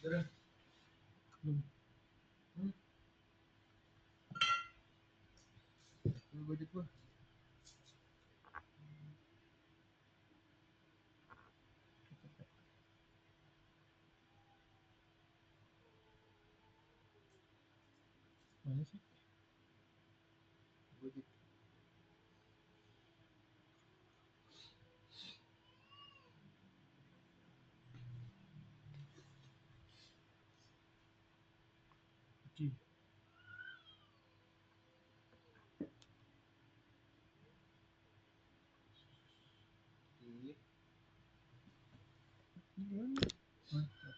Belum. Budget gua. Mana sih? Budget. Oke. Iya. Gimana? Mantap.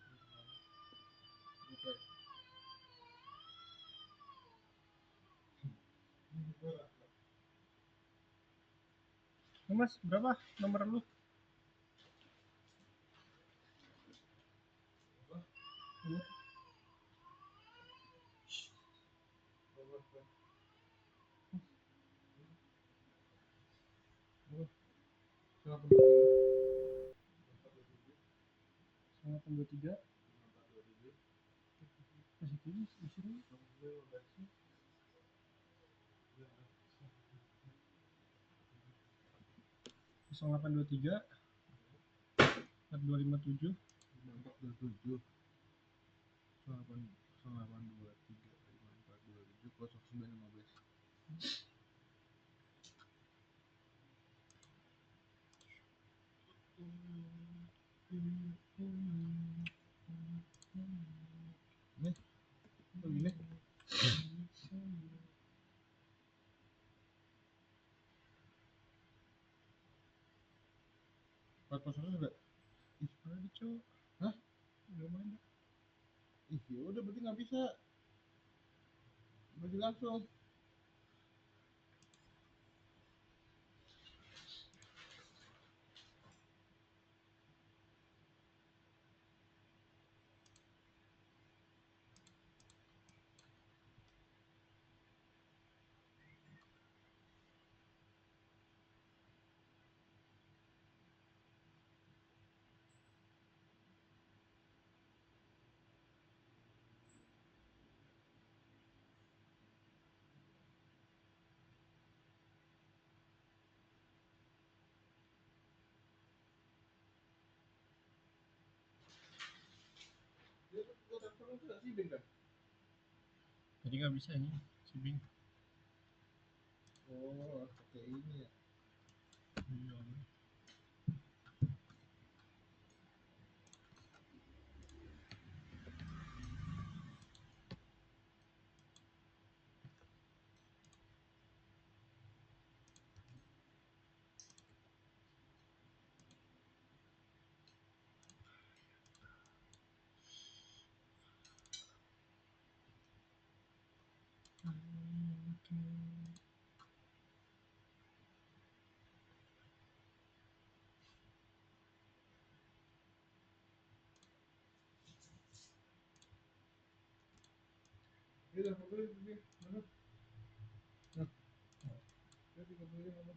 Bukan. Mas, berapa nomor lu? Nomor. Kenapa 823. Masih tinggi, disuruh. 0823 4257 427 0823 5427 0915. Nih, begini. Empat puluh juga. Ih, mana cowok? Hah? Belum ada. Ih, ya udah berarti nggak bisa. Bagi langsung. Dia tuh gua transfer itu nggak sih, Ben kan? Tadi nggak bisa ini, si Bing. Oh, pakai ini ya. Iya. Dia udah beli mana? Nah, dia 30 mana?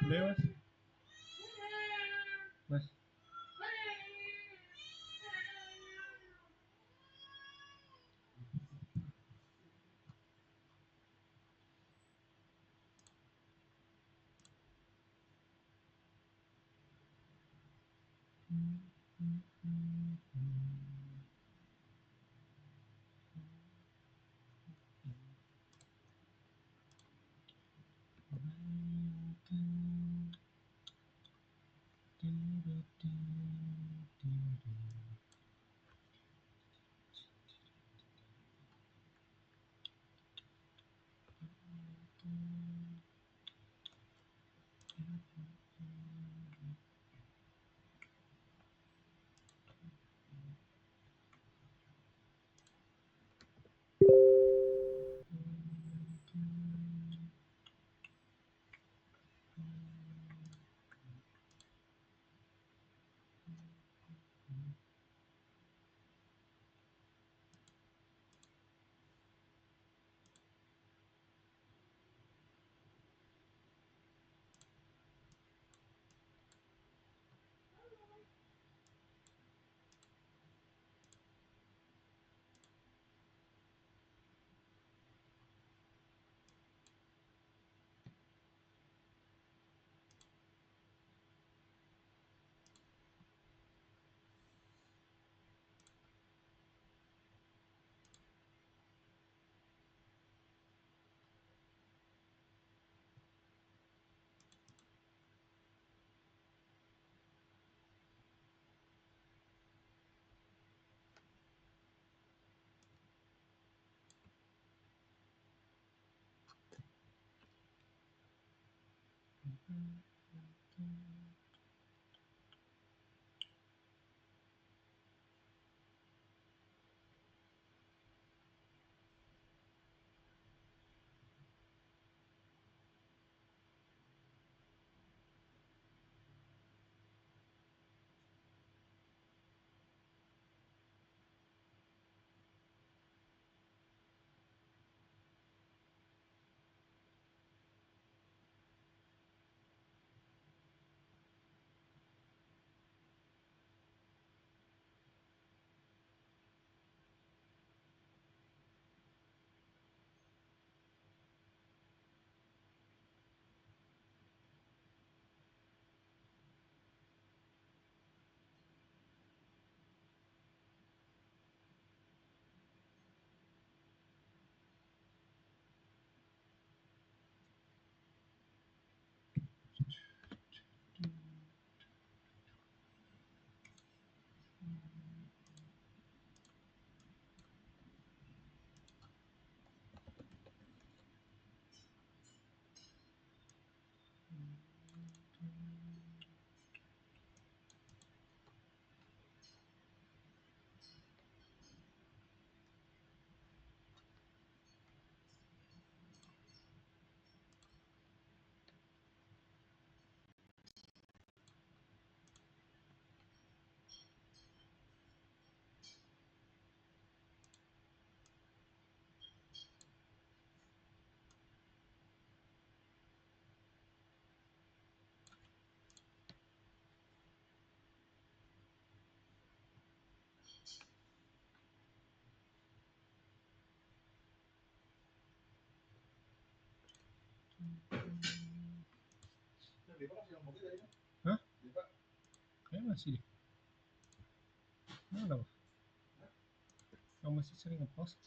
Udah ya, Mas. Mas. Nah, Diva kasih yang mobil tadi kan? Hah? Diva. Kayaknya masih deh. Mana, kamu masih sering ngepost?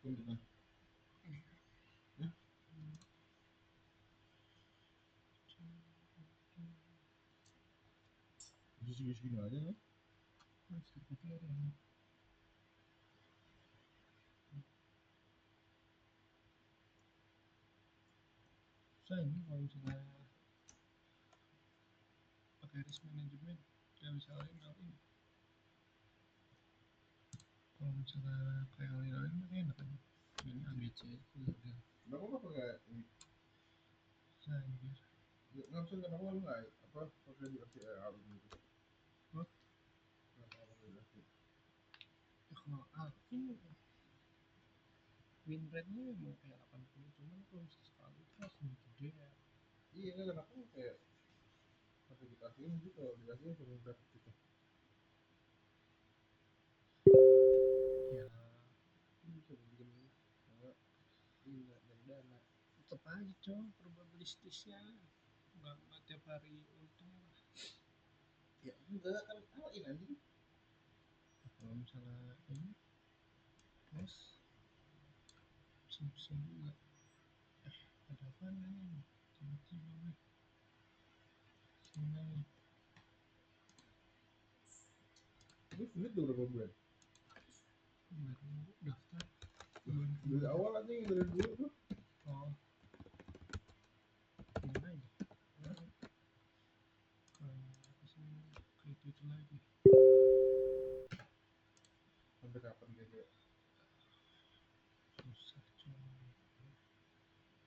Beneran. Hah? Bisa segini aja kan? Masih kepikiran. Susah ini kalau misalnya pakai risk management nggak bisa lain. Kalau misalnya kayak lain mah enak aja. Ini ABC itu udah Kenapa nggak pakai ini? susah anjir. Nggak usah, kenapa lu nggak apa pakai di AR gitu? Hah? Kenapa nggak pakai di AR? Ya kalau Alvin win rate-nya emang kayak 80, cuman kalau misalnya sekali itu langsung gede ya. Iya, kenapa nggak kayak pakai dikasihin gitu, kalau dikasihin langsung dapet gitu. Ya ini bisa bikin nggak dari dana. Tetep aja coy probabilistisnya nggak tiap hari untung lah. Ya enggak kan, alain anjing. Kalau misalnya ini terus pusing juga. Ada apa nih? Tiba-tiba nih sini Lu sulit tuh berapa bulan? baru daftar Dari awal anjing, dari dulu tuh. oh ini aja ke sini ke itu lagi Sampai kapan gitu? susah coy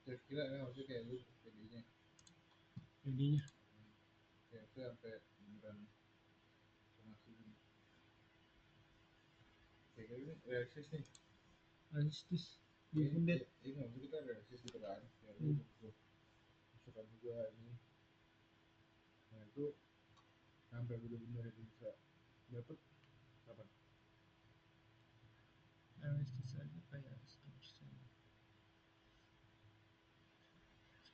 Kira-kira ya, maksudnya kayak lu jadinya jadinya kayak saya sampai beneran ngasih ini. Kayak gini realistis nih. realistis Ini defended ini nggak, maksudnya kita realistis gitu kan. Kayak lu hmm. butuh masukan juga ini. itu sampai benar-benar bisa dapat kapan? realistis aja kayak 100%.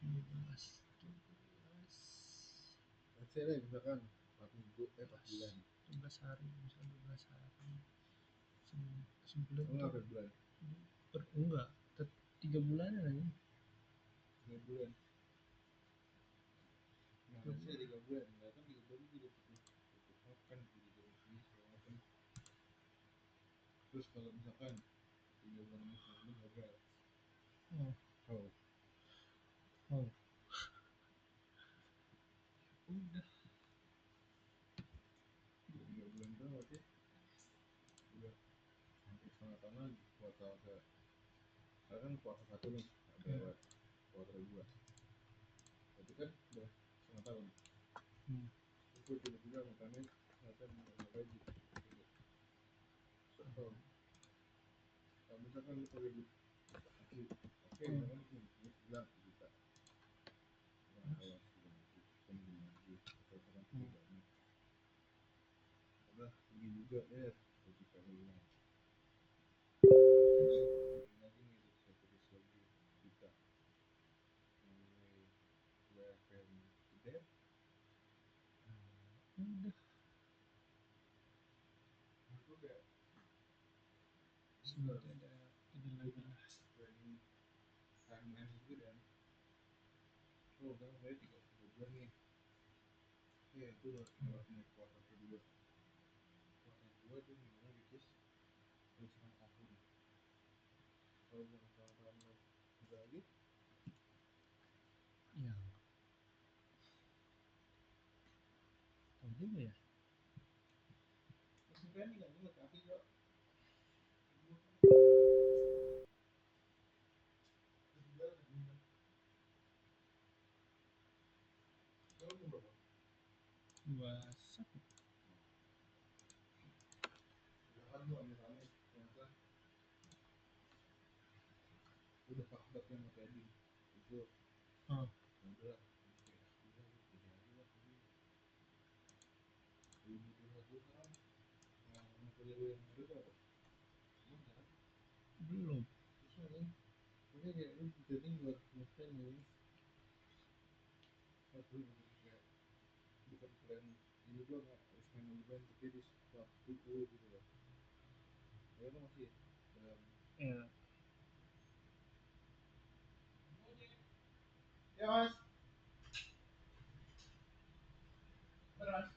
12 Let's say deh misalkan 4 bulan 12 hari, misalnya 12 hari sebulan enggak tuh per bulan enggak 3 bulan aja. 3 bulan nah let's say 3 bulan nggak kan 3 bulan juga butuh makan juga mesti segala macam. Terus kalau misalkan 3 bulan ini gagal Oh. oh Udah 3 bulan itu berarti udah hampir setengah tahun lagi kuartal ke sekarang kan kuartal 1 nih ada lewat kuartal 2 berarti kan udah setengah tahun. Itu tiba-tiba makannya ternyata nggak lagi setahun. Kalau misalkan lu pakai duit masih oke misalkan lu bilang juta nggak tahu lagi pembeli lagi atau misalkan banyak udah tinggi juga ya jadi kalau bilang lagi nih bisa terus lagi juta mulai UFM gede udah itu kayak sebenarnya ada lagi lah planning timeline juga dan oh kan saya 3 bulan nih ya itu udah nih kuartal kedua itu minimum which is udah setengah tahun kalau bukan setengah tahun udah lagi ya tahu juga ya masih planning kan ingat kaki kok satu misalkan lu amit-amit ternyata udah fakta yang trading itu udah kayak S2 kerja aja lah ini butuh satu sekarang mau kerja yang ada tuh apa emang kan belum susah nih makanya kayak lu trading buat ngepen nih satu kayak bukan keren ini doang nggak harus main online tapi di waktu itu gitu loh ya kan masih dalam ya ya mas beras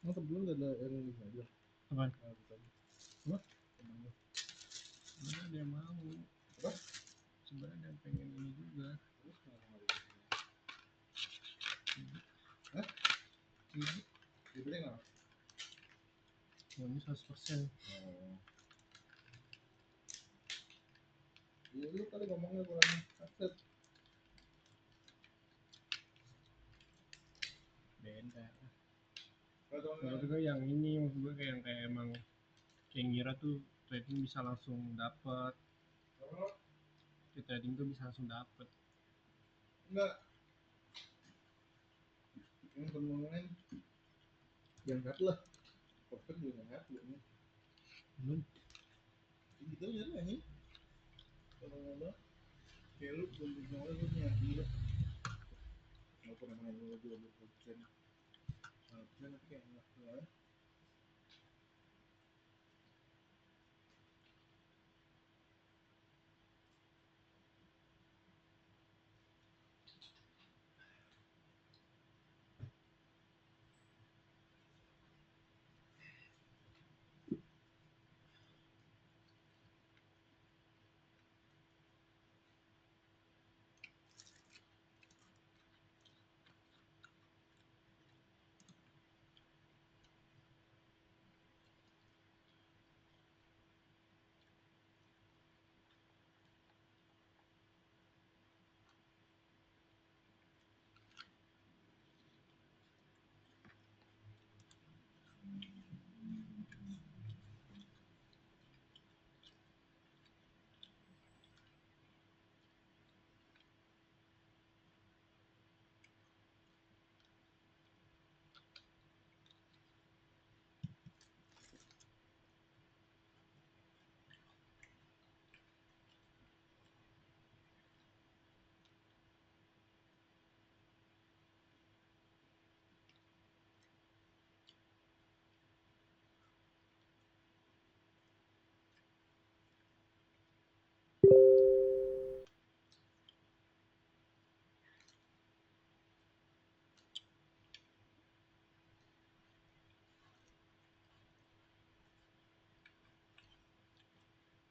emang sebelum gak ada yang ini aja apaan bukannya apa temen lu sebenarnya ada yang mau apa sebenarnya ada yang pengen ini juga terus kenapa nggak ini hah ini dibeli nggak maunya 100%. oh iya lu tadi ngomongnya kurang akses Beda kalau maksud gue yang ini maksud gue kayak emang kayak ngira tuh trading bisa langsung dapat Di trading tuh bisa langsung dapet. Enggak, yang temen-temen yang cut lah, perfect juga nggak cut belum. Belum. Gitu aja lah ini. Kalau nggak kayak lu belum bisa ngomong lu punya gila. Nggak pernah main lu 20%. Harusnya nanti kayak enak lah.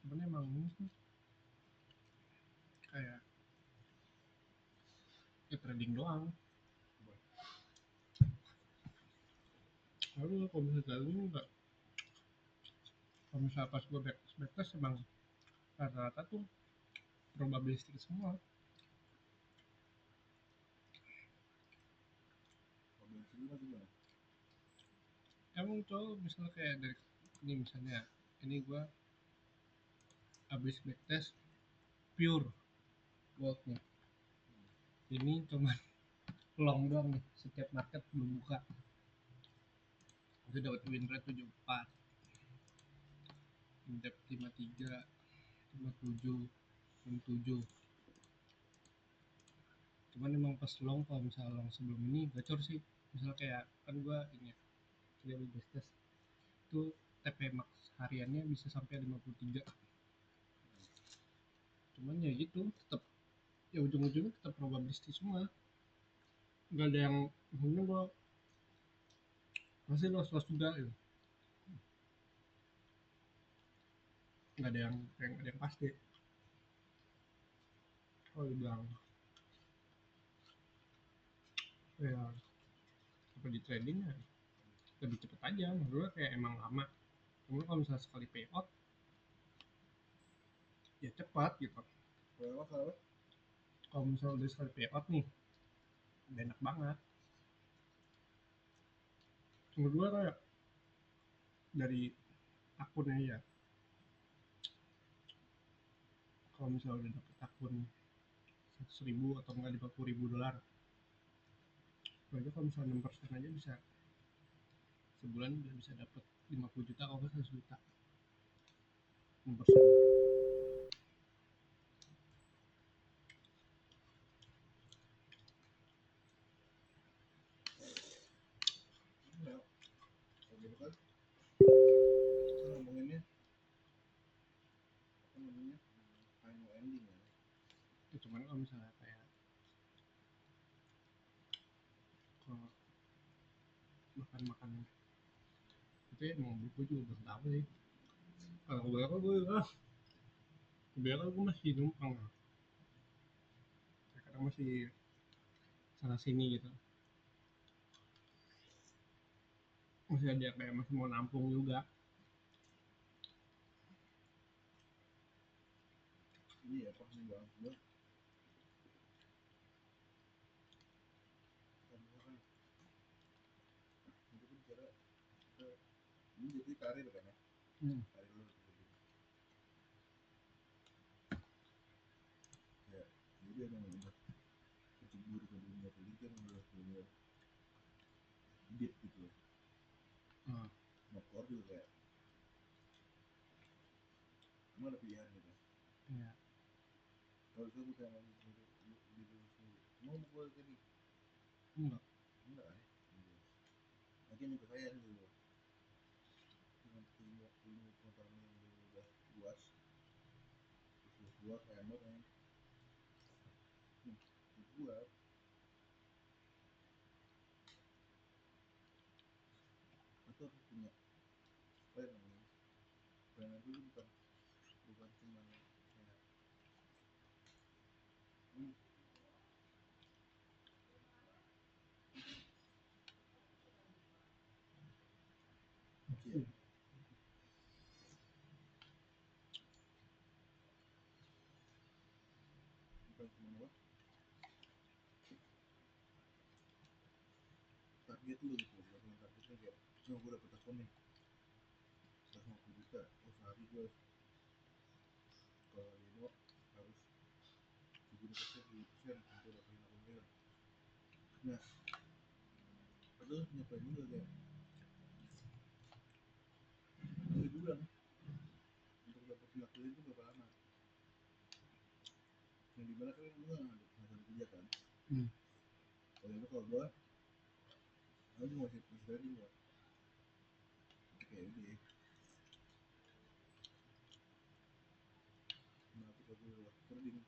Cuman emang ini sih kayak ya trading doang. Lalu kalau misalnya trading enggak, kalau misalnya pas gue backtest emang rata-rata tuh probabilistik semua. Kalau sini mah gimana? Emang cowok misalnya kayak dari ini misalnya ini gue habis backtest pure gold nih, ini cuma long doang nih, setiap market belum buka itu dapat win rate 74, indep 53, 57, 67. Cuman emang pas long, kalau misalnya long sebelum ini gacor sih. Misalnya kayak kan gua ini ya, dia best test itu TP max hariannya bisa sampai 53. Cuman ya gitu, tetap ya ujung-ujungnya tetap probabilistik semua. Nggak ada yang mungkin gua masih los juga gitu. Nggak ada yang pasti. Kalau dibilang ya apa di trading ya lebih cepet aja, menurut gue kayak emang lama. Kemudian kalau misalnya sekali payout ya cepat gitu. Kalau misalnya udah sekali payout nih udah enak banget menurut gue. Kayak dari akunnya ya, kalau misalnya udah dapet akun 100.000 atau enggak 50.000 dolar, berarti kalau misalnya 6% aja bisa sebulan udah bisa dapet 50 juta kalau nggak 100 juta 6%. Ya, kalau gitu kan kita ngomonginnya apa namanya final ending ya. Ya, cuman kalau misalnya kayak kalau makan-makan itu ya emang gue juga belum tahu sih. Kalau kebanyakan gue masih numpang, kadang masih sana sini gitu, masih ada kayak masih mau nampung juga. Ini ya pas nih bang, gue kan itu kan cara kita ini jadi karir kan ya. Hmm. Karir lu bener beat gitu. Motor juga kayak emang ada pilihan gitu. Iya. Kalau itu kayak lagi gitu mau gue tadi Enggak. enggak ya. Mungkin juga saya gitu dengan ilmu pengetahuan yang udah luas terus keluar kayak emot kan gua itu harus punya plan namanya. Plan itu bukan cuma kayak iya bukan cuma apa target lu gitu bukan targetnya kayak cuma gue dapet akun nih 150 juta oh sehari gue kalau demo harus 70% untuk dapetin akun real. Nah itu punya plan juga kayak 2 bulan untuk dapetin akun itu berapa lama yang dimana kan lu nggak ada kerja kan. Kalau gue aku masih trading gue kayak udah nah ketika gue trading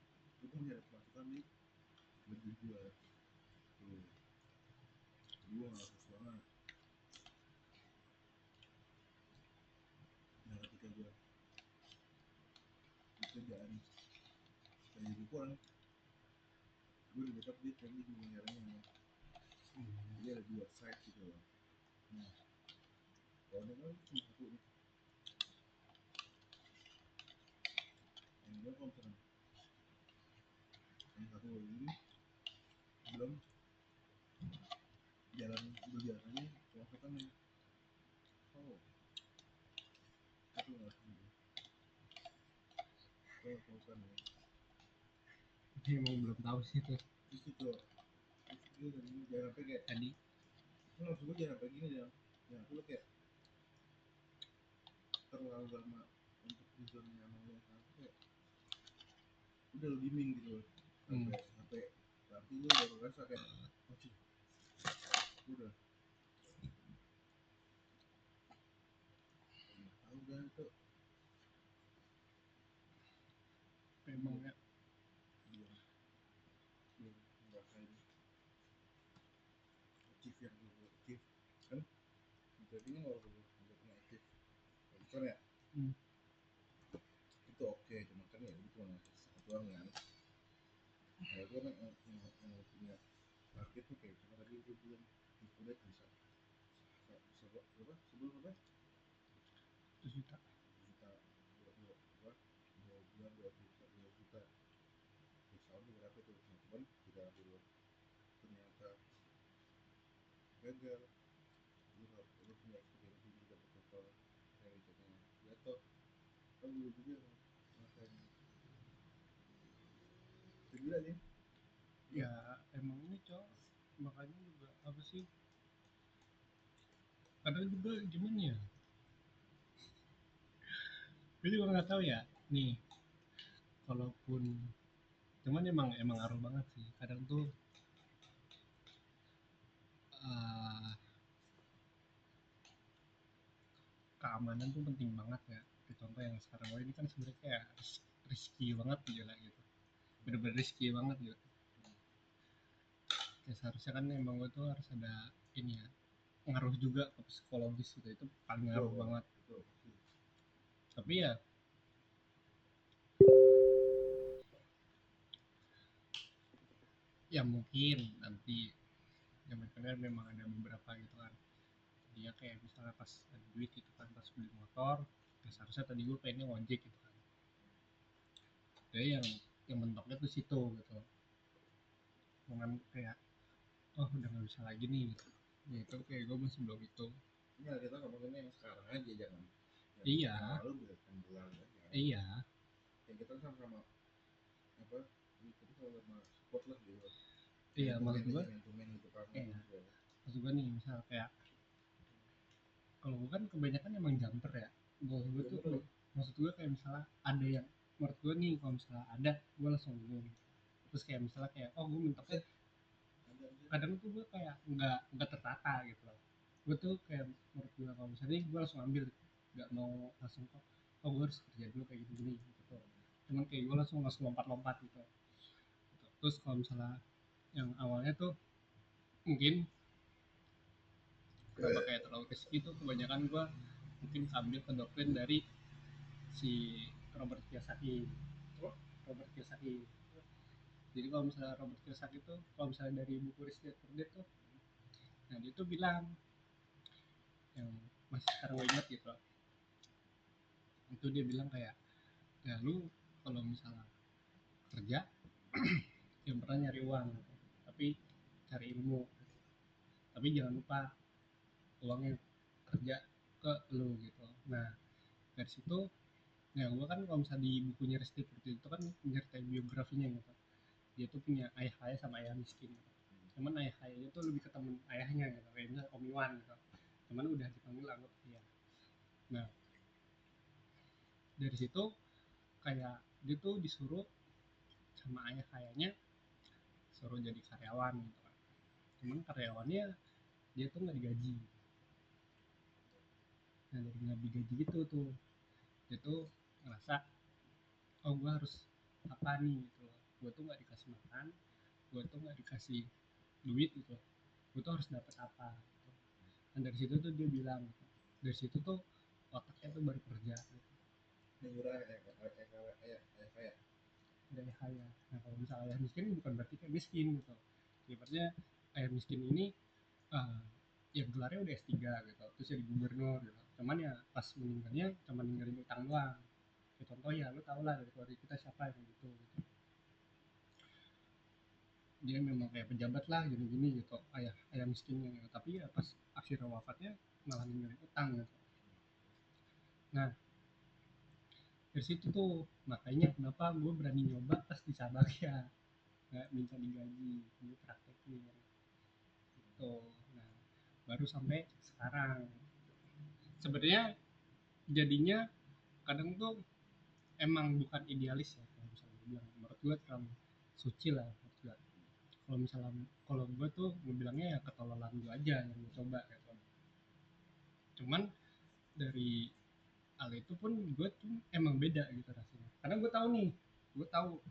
itu nyari pemasukan di lebih gue tuh gue nggak harus banget. Nah ketika gue di kerjaan kayak bukuan gue udah backup di trading miliarnya jadi ada 2 side gitu loh. Nah kalau ada kan cuma satu nih yang gue kalau misalkan yang satu ini belum berjalan aja pemasukan nih oh itu nggak sih kalau pemasukan ya Emang belum tahu sih tuh itu tuh itu tadi jangan sampai kayak tadi itu maksud gue jangan sampai gini jangan tuh kayak terlalu lama untuk di zona nyaman lo sampai udah lo dimming gitu sampai nanti lo baru rasa kayak oh sih udah tahu kan itu emang ya belum ngerasain achieve yang gue achieve kan jadi ini kalau gue udah punya achieve bukan ya itu oke cuma kan ya itu cuma satu doang kan nah gue kan yang punya target tuh kayak cuma tadi gue bilang udah bisa berapa sebelum berapa 1 juta juta dua bulan 2 juta tahun berapa tuh nah cuman tidak dulu ternyata gagal lu punya ekspektasi tinggi dapat total realitanya jatuh kan dulu juga ngerasain gila sih ya emang ini cowok makanya juga apa sih kadang juga gimana ya gue juga nggak tahu ya nih kalaupun cuman emang ngaruh banget sih kadang tuh uh, keamanan tuh penting banget ya contoh yang sekarang gue ini kan sebenarnya kayak risky banget gitu lah gitu bener-bener risky banget gitu ya seharusnya kan emang gue tuh harus ada ini ya ngaruh juga ke psikologis gitu itu paling ngaruh banget tapi ya ya mungkin nanti ya makanya memang ada beberapa gitu kan dia kayak misalnya pas ada duit gitu kan pas beli motor ya seharusnya tadi gue pengennya ngojek gitu kan jadi yang mentoknya tuh situ gitu dengan kayak oh udah nggak bisa lagi nih gitu ya itu kayak gue masih belum itu ya kita ngomongin yang sekarang aja jangan iya lalu bisa tenggelam aja iya yang kita sama apa itu sama support lah gitu iya maksud gue main gitu kan Iya. Maksud gue nih misal kayak kalau gue kan kebanyakan emang jumper ya. Gue tuh maksud gue kayak misalnya ada yang menurut gue nih kalau misalnya ada gue langsung ngomong. Terus kayak misalnya kayak oh gue mentoknya kadang tuh gue kayak nggak tertata gitu loh. Gue tuh kayak menurut gue kalau misalnya gue langsung ambil, nggak mau langsung kok oh gue harus kerja dulu kayak gini gitu. Cuman kayak gue langsung lompat-lompat gitu. Terus kalau misalnya yang awalnya tuh mungkin kenapa kayak terlalu risky itu kebanyakan gue mungkin ambil ke doktrin dari si Robert Kiyosaki. Robert Kiyosaki. Jadi kalau misalnya Robert Kiyosaki itu kalau misalnya dari buku Rich Dad Poor Dad tuh, nah dia tuh bilang yang masih sekarang gue ingat gitu, itu dia bilang kayak ya lu kalau misalnya kerja yang pernah nyari uang gitu. Tapi cari ilmu, tapi jangan lupa uangnya kerja ke lu gitu. Nah dari situ ya gue kan kalau misalnya di bukunya Resti Purti itu kan nyeritain biografinya gitu, dia tuh punya ayah kaya sama ayah miskin gitu. Cuman ayah kayanya tuh lebih ke temen ayahnya gitu, kayak misalnya Om Iwan gitu, cuman udah dipanggil anggap dia. Nah dari situ kayak dia tuh disuruh sama ayah kayanya suruh jadi karyawan gitu kan, cuman karyawannya dia tuh nggak digaji. Nah dari nggak digaji gitu tuh dia tuh ngerasa oh gue harus apa nih gitu loh, gue tuh nggak dikasih makan, gue tuh nggak dikasih duit gitu, gue tuh harus dapat apa gitu. Dan dari situ tuh dia bilang gitu. Dari situ tuh otaknya tuh baru kerja gitu. Dari kaya. Nah kalau misalnya ayah miskin bukan berarti kayak miskin gitu, ibaratnya ayah miskin ini uh, ya gelarnya udah S3 gitu, terus jadi gubernur gitu, cuman ya pas meninggalnya cuma ninggalin utang doang. Ya contoh ya lu tau lah dari keluarga kita siapa yang gitu, gitu. Dia memang kayak pejabat lah gini-gini gitu, ayah ayah miskinnya gitu. Tapi ya pas akhirnya wafatnya malah ninggalin utang gitu. Nah dari situ tuh makanya kenapa gue berani nyoba pas di Sabang ya, nggak minta digaji, gue praktekin gitu. Nah baru sampai sekarang sebenarnya jadinya kadang tuh emang bukan idealis ya, kalau misalnya gue bilang menurut gue terlalu suci lah menurut gue. Kalau misalnya kalau gue tuh gue bilangnya ya ketololan gue aja yang gue coba gitu. Cuman dari hal itu pun gue tuh emang beda gitu rasanya, karena gue tahu nih, gue tahu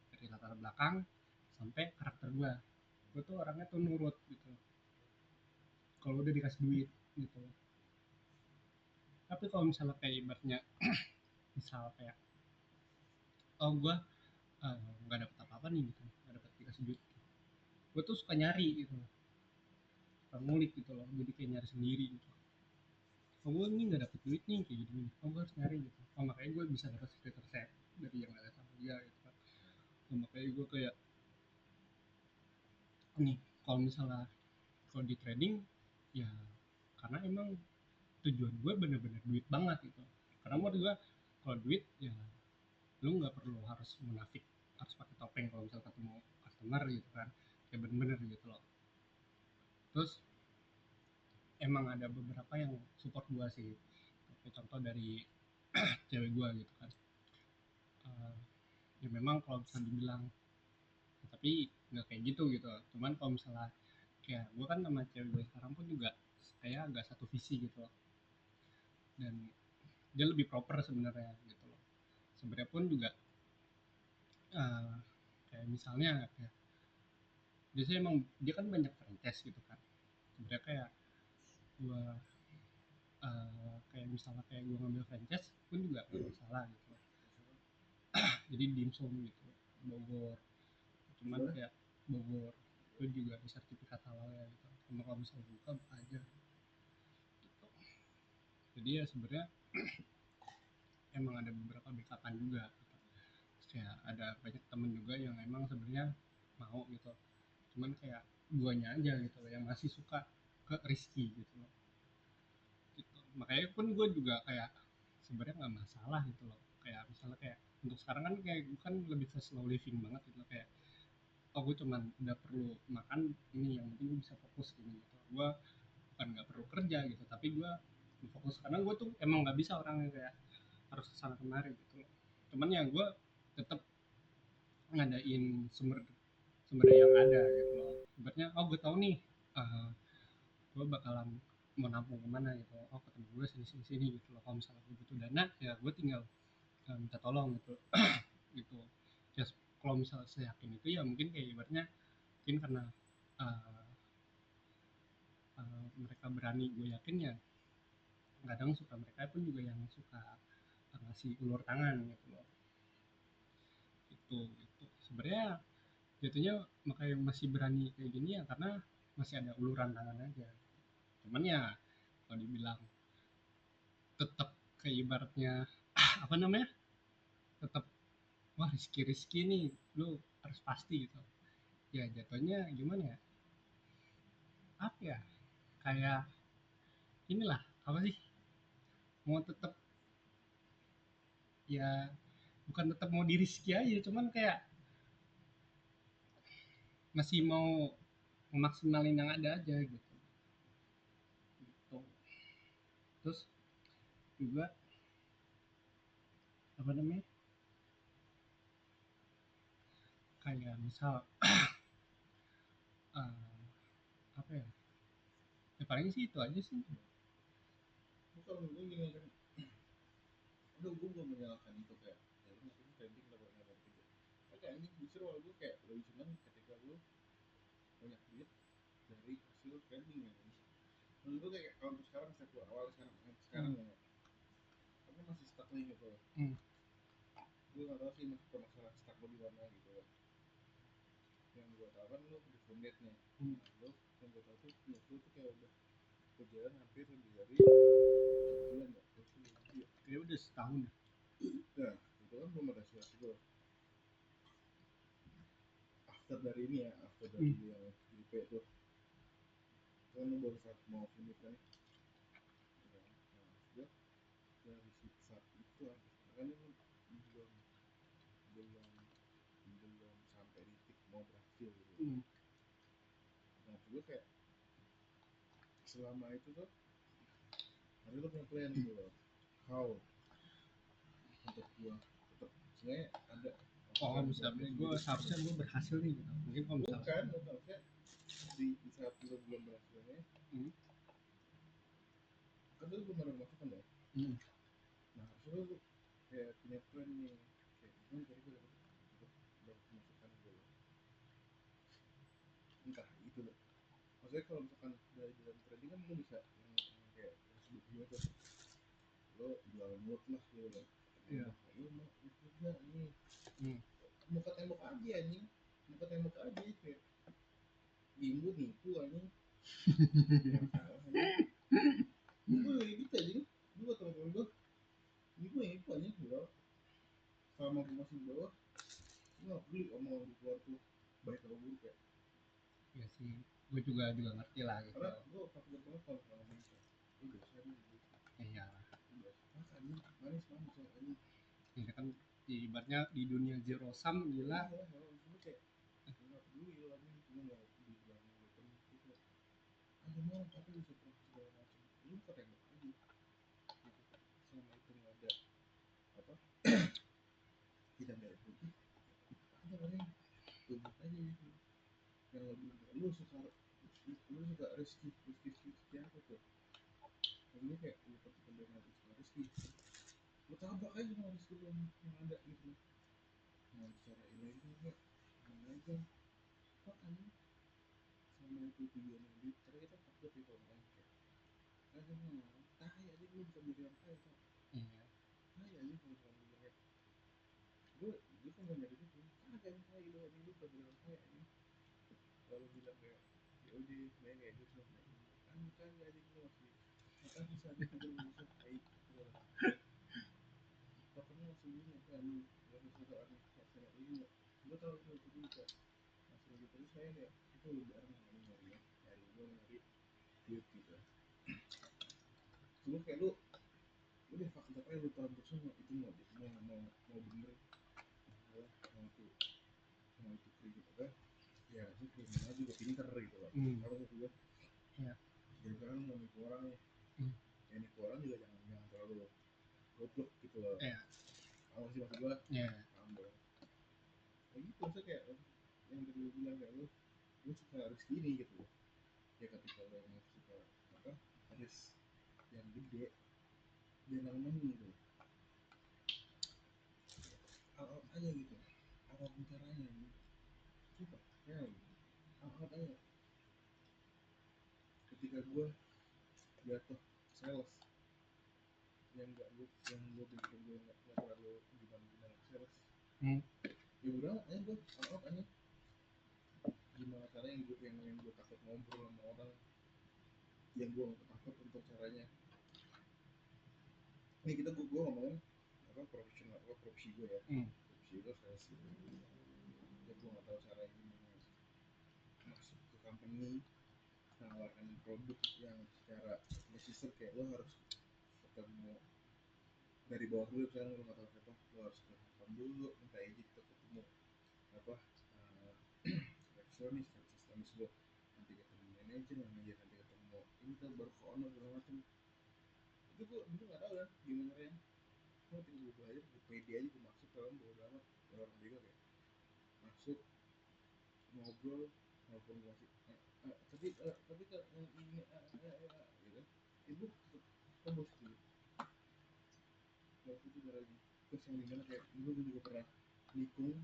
dari latar belakang sampai karakter gue tuh orangnya tuh nurut gitu kalau udah dikasih duit gitu. Tapi kalau misalnya kayak ibaratnya misal kayak oh gue nggak dapet apa-apa nih gitu, nggak dapet dikasih duit, gue tuh suka nyari gitu, suka ngulik gitu loh, jadi kayak nyari sendiri gitu. Oh gue ini nggak dapet duit nih kayak gini, oh gue harus nyari gitu. Oh makanya gue bisa dapet secret resep dari yang ada sama dia gitu kan. Oh, makanya gue kayak nih kalau misalnya kalau di trading ya karena emang tujuan gue bener-bener duit banget gitu. Karena menurut gue kalau duit ya lu nggak perlu harus munafik, harus pakai topeng kalau misalnya ketemu customer gitu kan, kayak bener-bener gitu loh. Terus emang ada beberapa yang support gue sih, kayak contoh dari cewek gue gitu kan. Eh, ya memang kalau bisa dibilang tapi nggak kayak gitu gitu, cuman kalau misalnya kayak gue kan sama cewek gue sekarang pun juga kayak agak satu visi gitu loh, dan dia lebih proper sebenarnya gitu loh. Sebenarnya pun juga eh, kayak misalnya kayak biasanya emang dia kan banyak franchise gitu kan, sebenarnya kayak gue kayak misalnya kayak gue ngambil franchise pun juga nggak masalah gitu loh. Jadi dimsum gitu Bogor, cuman kayak Bogor itu juga ada sertifikat halal ya gitu, sama kalau misalnya buka aja gitu. Jadi ya sebenarnya emang ada beberapa backupan juga gitu. Kayak ada banyak temen juga yang emang sebenarnya mau gitu, cuman kayak guanya aja gitu loh yang masih suka ke risky gitu loh gitu. Makanya pun gue juga kayak sebenarnya nggak masalah gitu loh, kayak misalnya kayak untuk sekarang kan kayak gue kan lebih ke slow living banget gitu loh. Kayak oh gue cuman udah perlu makan ini yang penting gue bisa fokus gue fokus karena gue tuh emang nggak bisa orangnya kayak harus kesana kemari gitu loh. Cuman ya gue tetap ngadain sumber sumber yang ada gitu loh. Ibaratnya oh gue tahu nih gue bakalan mau nampung kemana gitu, oh ketemu gue sini sini sini gitu loh. Kalau misalnya gue butuh dana ya gue tinggal minta tolong gitu gitu. Just kalau misalnya saya yakin itu ya mungkin kayak ibaratnya mungkin karena uh, mereka berani, gue yakin ya kadang suka mereka pun juga yang suka ngasih ulur tangan gitu loh. Itu sebenarnya jatuhnya makanya masih berani kayak gini ya karena masih ada uluran tangan aja. Cuman ya kalau dibilang tetap kayak ibaratnya apa namanya, tetap wah riski riski nih lu harus pasti gitu ya, jatuhnya gimana ya, apa ya, kayak inilah apa sih, mau tetap ya bukan tetap mau di riski aja, cuman kayak masih mau memaksimalin yang ada aja gitu. Gitu. Terus juga apa namanya, kayak misal uh, apa ya, ya paling sih itu aja sih. Kalau gue gini kan, aduh gue belum menyalahkan itu kayak ya lu maksudnya trading dapat tiga. Oke ini justru kalau gue kayak lebih senang ketika lu banyak duit dari hasil trading ya kan. Menurut gue kayak kalau untuk sekarang step awal sekarang ya aku masih stuck nih gitu. Gue nggak tahu sih masuk masalah stuck lo di mana gitu kan. Yang gue tahu kan lo di fundetnya, nah, lo yang gue tahu tuh funded lo tuh kayak udah berjalan hampir lebih dari 1 bulan ya, Kayak udah setahun. nah itu kan belum ada hasil gue after dari ini ya, after dari yang JP tuh kan lo baru saat mau funded kan. Nah gue dari saat itu kan lo belum belum belum sampai di titik mau berhasil gitu. Nah gue kayak selama itu tuh harus lo punya plan gitu loh, how untuk gue tetap sebenarnya ada. Oh misalnya gue seharusnya gue berhasil nih gitu. Mungkin kalau misalnya bukan harusnya di saat lo belum berhasilnya kan lo belum ada masukan ya. Nah harusnya lo kayak punya plan nih, kayak gimana tadi gue dapat masukan gitu loh, entah itu loh. Maksudnya kalau misalkan dari dalam trading kan lo bisa yang kayak sebut gue tuh lo jual mood lah gitu kan. Iya. Lo mau kerja nih muka tembok aja nih, muka tembok aja kayak imbut nipu aja. Gue kayak gitu aja nih, gue temen-temen gue ini gue nipu aja gue sama gue masih di bawah, gue gak peduli omongan di keluar tuh baik atau buruk ya. Ya sih, gue juga ngerti lah gitu. Karena gue takut banget kalau ngomong kayak lu dosa nih gitu. Iya. Makan nih, manis ya ini. Ini kan ibaratnya di dunia zero sum gila. Iya, maksudnya kayak nggak peduli lo aja cuma mau dibilang lo penipu kayak ada mau tapi bisa terus segala macam. Lu bukan tembak aja gitu. Selama itu nggak ada apa tidak ada putih ada orang tubuh aja gitu yang lebih lu suka rezeki apa tuh, maksudnya kayak lu pertemukan dengan rezeki lu tabrak aja sama rezeki lu yang ada gitu, mau secara ilegal nggak mau legal kok aja sama itu tujuannya duit. Karena kita takut ya kalau main kayak ada mau tai aja lu bisa bilang tai kok. Iya tai aja kalau kamu bilang kayak gue kan nggak dari itu ada yang tai lo ini lu bisa bilang tai ini kalau bilang kayak ya udah main kayak gitu kan aja gitu masih makan bisa aja juga bisa tai pokoknya masih ini kan nggak sesuatu aneh masalah ini gue tahu itu bisa masalah gitu terus saya kayak itu bareng nyari duit gitu lu kayak lu udah fakta aja lu tahu terus itu mau bener mau itu kredit apa ya itu kriminal juga pinter gitu loh. Apa sih gue ya gara-gara lu mau nipu orang nih maksudnya kayak yang tadi lu bilang kayak lu suka risk ini gitu ya, ketika lo emang suka apa risk yang gede dia namanya gitu all out aja gitu, apapun caranya gitu. Coba ya all out aja. Ketika gue jatuh sales yang gue pikir gue nggak terlalu gimana gimana sales, ya udah aja gue all out aja. Gimana caranya yang gue takut ngobrol sama orang, yang gue takut untuk caranya. Nih gue ngomongin apa profesional apa profesi gue ya, profesi gue sales gitu. Ya gue nggak tahu caranya gimana masuk ke company menawarkan produk yang secara necessary, kayak lo harus ketemu dari bawah dulu, misalnya lo nggak tahu siapa, lo harus telepon dulu minta izin untuk ketemu apa resepsionis lo, nanti ketemu manajer nanti ketemu ini tuh baru ke owner segala macam. Itu gue dulu nggak tahu kan gimana caranya. Gue tinggal gue belajar, gue pede aja, gue masuk dalam bodo amat orang bego kayak masuk ngobrol walaupun gue masih tapi ini gitu ibu tembus dulu waktu itu caranya. Terus yang dimana kayak dulu gue juga pernah nikung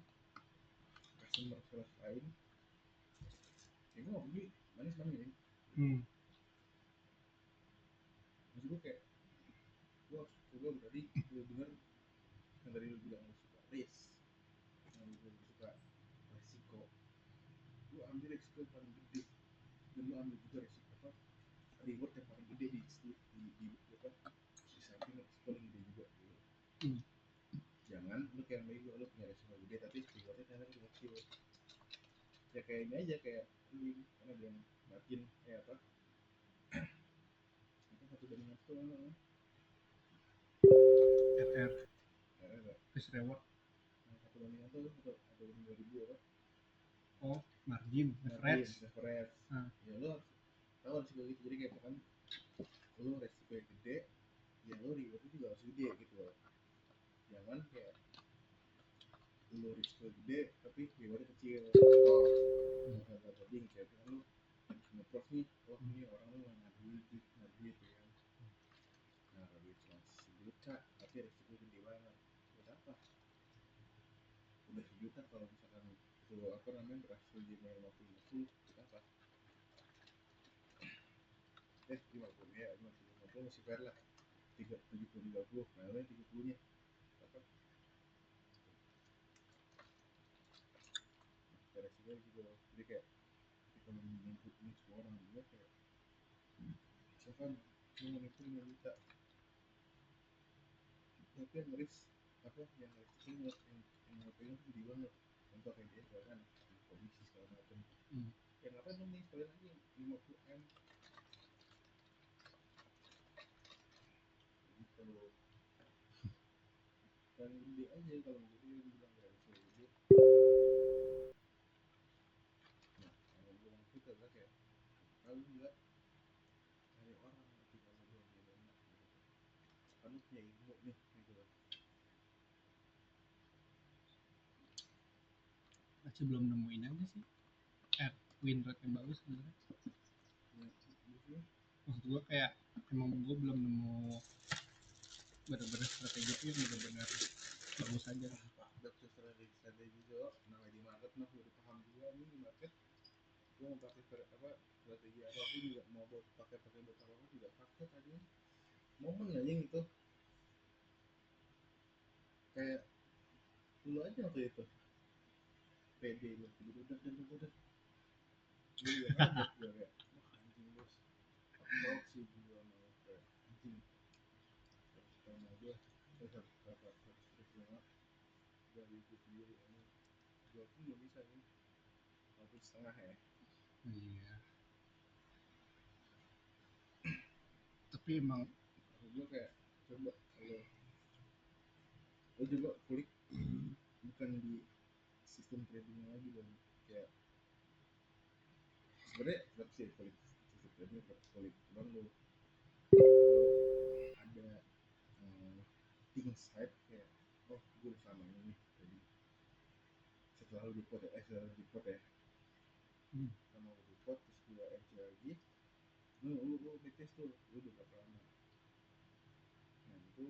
customer sales lain, ya gue gak peduli manis mana ya. Maksud gue kayak gue harus coba berarti bener-bener yang tadi lu bilang lu suka risk, yang lu suka resiko, lu ambil resiko yang paling gede dan lu ambil juga resiko apa reward yang paling gede di apa di samping resiko paling gede juga gitu. Jangan lu kayak bego lu punya resiko gede tapi rewardnya ternyata kecil. Ya kayak ini aja kayak ini kan ada yang margin kayak apa itu 1/1 RR risk reward 1/1 atau 2.000 apa margin reference ya lo tahu resiko gitu, jadi kayak misalkan lo resiko yang gede ya lo rewardnya juga harus gede gitu loh. Jangan kayak lo risiko gede tapi rewardnya kecil. Jadi kayak kan lo nge-prof nih, oh ini orang lo ngaduin ya kan, nah duit cuma 1 juta tapi resiko gede banget, buat apa? Udah 1 juta kalau misalkan itu apa namanya berhasil jadi 50 buat apa? 50 ya, 50 masih fair lah, 70-30, nah lo yang 30 nya apa? Resikonya gitu loh, jadi kayak kita mengikut ini semua orang juga kayak misalkan lo mengikut 5 juta tapi yang risk apa yang risikonya yang ngapain itu gede banget, contoh kayak dia kan komisi segala macam, ya ngapain lo nih sekalian aja 50M gitu loh. Dan gede aja kalau gede yang bilang kayak risiko gede. Nah kalau gue ngomong itu adalah kayak kalau nggak cari orang ketika lo belum punya dana gitu, kan lo punya ilmu nih gitu loh. masih belum nemuin aja sih win rate yang bagus sebenarnya. Ya, maksudnya Maksud gue kayak emang gue belum nemu benar-benar strategi itu yang benar-benar bagus aja. Dokter strategi juga namanya di market mah udah paham juga nih di market. Gue mau pakai apa strategi apapun juga, mau buat pakai buat apapun juga pakai tadi momen aja gitu, kayak dulu aja waktu itu pede lu udah gue juga kaget gue kayak wah anjing bos approach sih gue mau kayak anjing 100 gue 100 dari gue sendiri ini gue pun belum bisa nih walaupun setengah ya. Iya. Tapi emang maksud gue kayak coba lo coba kulik bukan di sistem trading lagi dong, kayak sebenarnya tetap sih kulik sistem trading tetap kulik, cuman lo ada inside kayak oh gue udah selama ini nih trading setelah lu dipot ya Hmm. sama lu dipot terus gua MC lagi lu backtest tuh lu udah berapa lama nah itu